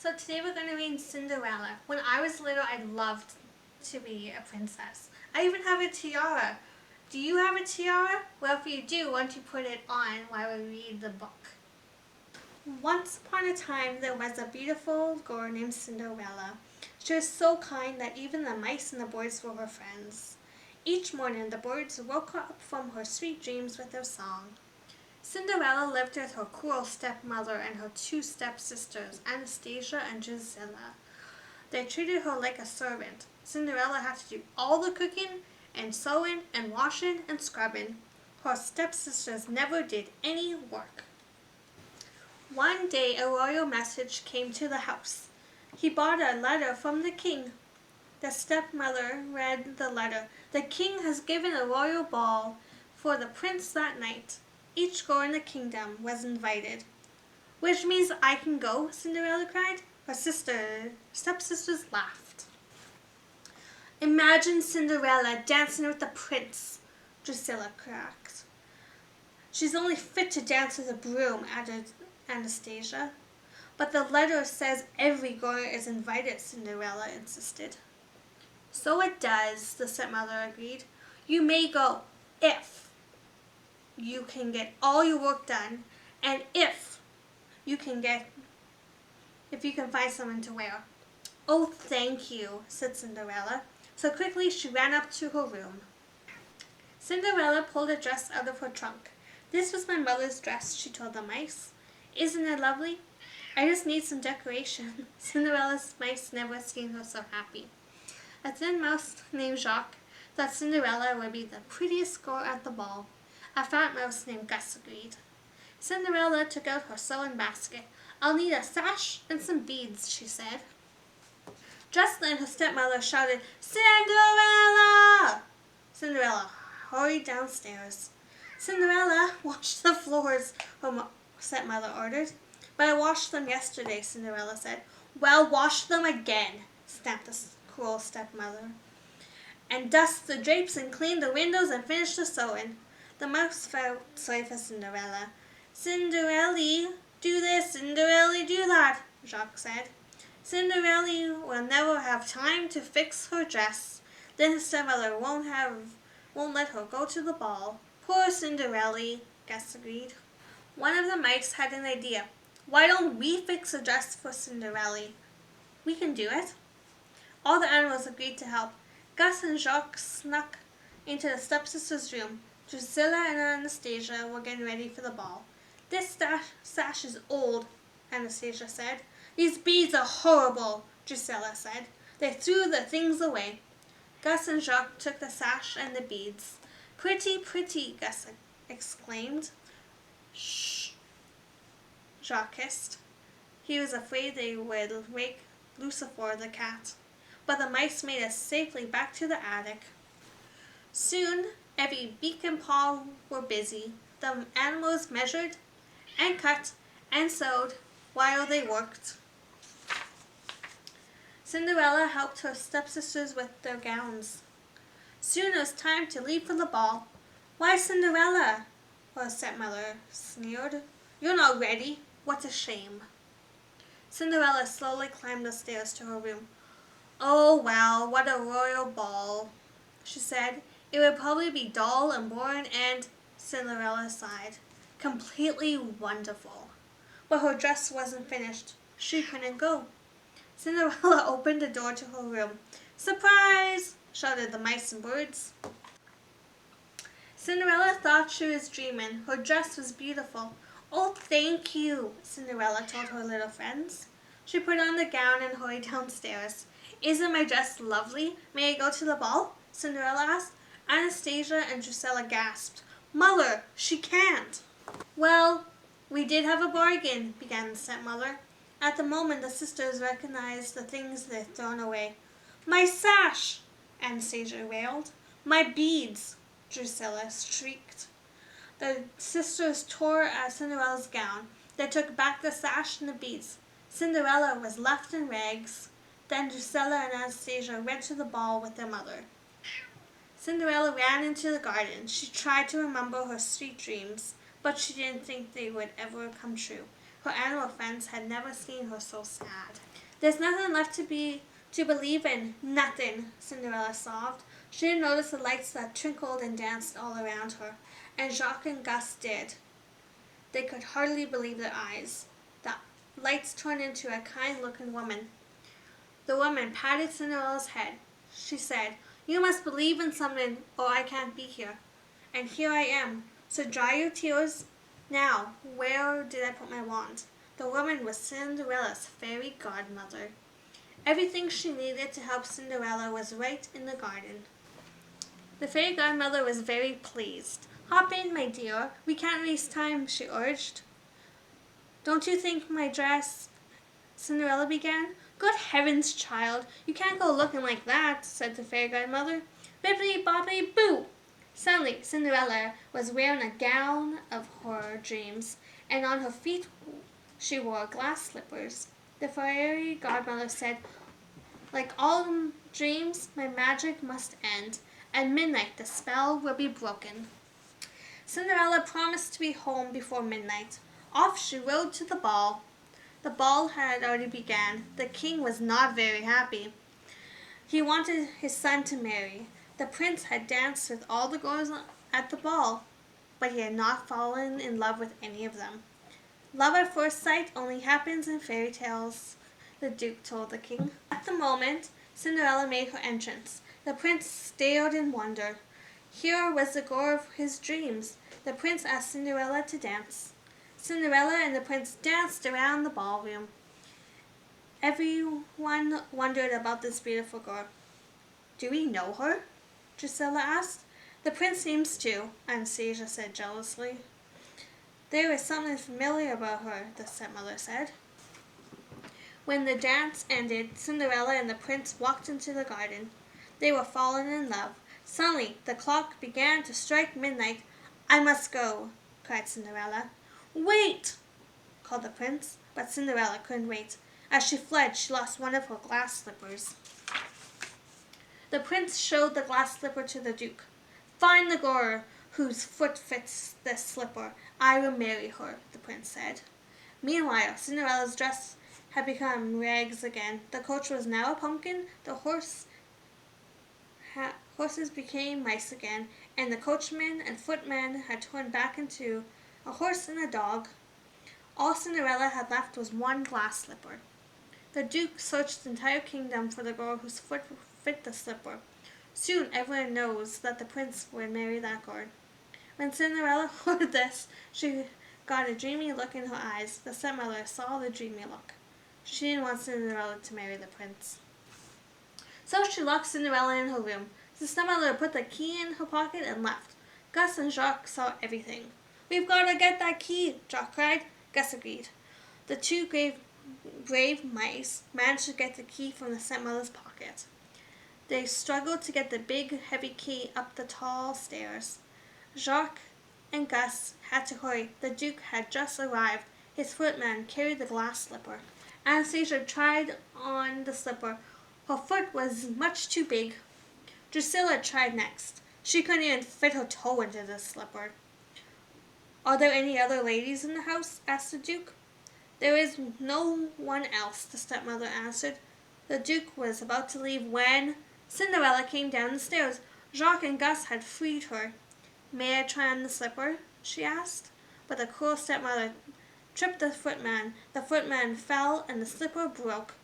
So today we're going to read Cinderella. When I was little, I loved to be a princess. I even have a tiara. Do you have a tiara? Well, if you do, why don't you put it on while we read the book? Once upon a time, there was a beautiful girl named Cinderella. She was so kind that even the mice and the birds were her friends. Each morning, the birds woke up from her sweet dreams with their song. Cinderella lived with her cruel stepmother and her two stepsisters, Anastasia and Drusilla. They treated her like a servant. Cinderella had to do all the cooking and sewing and washing and scrubbing. Her stepsisters never did any work. One day a royal message came to the house. He brought a letter from the king. The stepmother read the letter. The king has given a royal ball for the prince that night. Each girl in the kingdom was invited. Which means I can go, Cinderella cried. Her stepsisters laughed. Imagine Cinderella dancing with the prince, Drusilla cracked. She's only fit to dance with a broom, added Anastasia. But the letter says every girl is invited, Cinderella insisted. So it does, the stepmother agreed. You may go if you can get all your work done, and if you can find something to wear. Oh, thank you, said Cinderella. So quickly she ran up to her room. Cinderella pulled a dress out of her trunk. This was my mother's dress, she told the mice. Isn't it lovely? I just need some decoration. Cinderella's mice never seen her so happy. A thin mouse named Jacques thought Cinderella would be the prettiest girl at the ball. A fat mouse named Gus agreed. Cinderella took out her sewing basket. I'll need a sash and some beads, she said. Just then her stepmother shouted, Cinderella! Cinderella hurried downstairs. Cinderella, wash the floors, her stepmother ordered. But I washed them yesterday, Cinderella said. Well, wash them again, snapped the cruel stepmother. And dust the drapes and clean the windows and finish the sewing. The mouse felt sorry for Cinderella. Cinderella, do this, Cinderella, do that, Jacques said. Cinderella will never have time to fix her dress. Then her stepmother won't let her go to the ball. Poor Cinderella, Gus agreed. One of the mice had an idea. Why don't we fix a dress for Cinderella? We can do it. All the animals agreed to help. Gus and Jacques snuck into the stepsisters' room. Drusilla and Anastasia were getting ready for the ball. This sash is old, Anastasia said. These beads are horrible, Drusilla said. They threw the things away. Gus and Jacques took the sash and the beads. Pretty, pretty, Gus exclaimed. Shh, Jacques hissed. He was afraid they would wake Lucifer the cat. But the mice made it safely back to the attic. Soon, every beak and paw were busy. The animals measured and cut and sewed while they worked. Cinderella helped her stepsisters with their gowns. Soon it was time to leave for the ball. Why, Cinderella? Her stepmother sneered. You're not ready. What a shame. Cinderella slowly climbed the stairs to her room. Oh, well, what a royal ball, she said. It would probably be dull and boring and, Cinderella sighed, completely wonderful. But her dress wasn't finished. She couldn't go. Cinderella opened the door to her room. Surprise! Shouted the mice and birds. Cinderella thought she was dreaming. Her dress was beautiful. Oh, thank you, Cinderella told her little friends. She put on the gown and hurried downstairs. Isn't my dress lovely? May I go to the ball? Cinderella asked. Anastasia and Drusilla gasped. Mother, she can't. Well, we did have a bargain, began the stepmother. At the moment, the sisters recognized the things they'd thrown away. My sash, Anastasia wailed. My beads, Drusilla shrieked. The sisters tore at Cinderella's gown. They took back the sash and the beads. Cinderella was left in rags. Then Drusilla and Anastasia went to the ball with their mother. Cinderella ran into the garden. She tried to remember her sweet dreams, but she didn't think they would ever come true. Her animal friends had never seen her so sad. There's nothing left to believe in. Nothing, Cinderella sobbed. She didn't notice the lights that twinkled and danced all around her, and Jacques and Gus did. They could hardly believe their eyes. The lights turned into a kind-looking woman. The woman patted Cinderella's head. She said, "You must believe in something, or I can't be here. And here I am. So dry your tears. Now, where did I put my wand?" The woman was Cinderella's fairy godmother. Everything she needed to help Cinderella was right in the garden. The fairy godmother was very pleased. "Hop in, my dear. We can't waste time," she urged. "Don't you think my dress—" Cinderella began. "Good heavens, child, you can't go looking like that," said the fairy godmother. Bippity boppity boo! Suddenly, Cinderella was wearing a gown of her dreams, and on her feet she wore glass slippers. The fairy godmother said, "Like all dreams, my magic must end. At midnight the spell will be broken." Cinderella promised to be home before midnight. Off she rode to the ball. The ball had already begun. The king was not very happy. He wanted his son to marry. The prince had danced with all the girls at the ball, but he had not fallen in love with any of them. "Love at first sight only happens in fairy tales," the duke told the king. At the moment Cinderella made her entrance, the prince stared in wonder. Here was the girl of his dreams. The prince asked Cinderella to dance. Cinderella and the prince danced around the ballroom. Everyone wondered about this beautiful girl. "Do we know her?" Drusilla asked. "The prince seems to," Anastasia said jealously. "There is something familiar about her," the stepmother said. When the dance ended, Cinderella and the prince walked into the garden. They were falling in love. Suddenly the clock began to strike midnight. "I must go," cried Cinderella. "Wait!" called the prince, but Cinderella couldn't wait. As she fled, she lost one of her glass slippers. The prince showed the glass slipper to the duke. "Find the girl whose foot fits this slipper. I will marry her," the prince said. Meanwhile, Cinderella's dress had become rags again. The coach was now a pumpkin. The horses became mice again, and the coachman and footman had turned back into a horse and a dog. All Cinderella had left was one glass slipper. The duke searched the entire kingdom for the girl whose foot fit the slipper. Soon everyone knows that the prince would marry that girl. When Cinderella heard this, she got a dreamy look in her eyes. The stepmother saw the dreamy look. She didn't want Cinderella to marry the prince. So she locked Cinderella in her room. The stepmother put the key in her pocket and left. Gus and Jacques saw everything. "We've got to get that key," Jacques cried. Gus agreed. The two brave mice managed to get the key from the stepmother's pocket. They struggled to get the big, heavy key up the tall stairs. Jacques and Gus had to hurry. The duke had just arrived. His footman carried the glass slipper. Anastasia tried on the slipper. Her foot was much too big. Drusilla tried next. She couldn't even fit her toe into the slipper. "Are there any other ladies in the house?" asked the duke. "There is no one else," the stepmother answered. The duke was about to leave when Cinderella came down the stairs. Jacques and Gus had freed her. "May I try on the slipper?" she asked. But the cruel stepmother tripped the footman. The footman fell and the slipper broke.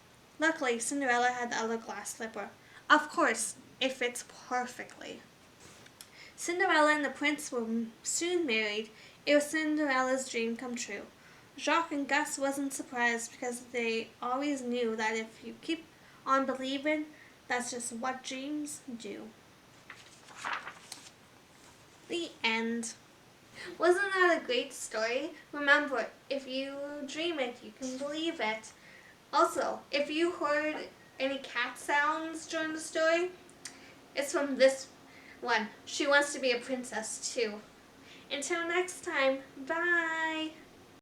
Luckily, Cinderella had the other glass slipper. Of course, it fits perfectly. Cinderella and the prince were soon married. It was Cinderella's dream come true. Jacques and Gus wasn't surprised because they always knew that if you keep on believing, that's just what dreams do. The end. Wasn't that a great story? Remember, if you dream it, you can believe it. Also, if you heard any cat sounds during the story, it's from this one. She wants to be a princess too. Until next time, bye!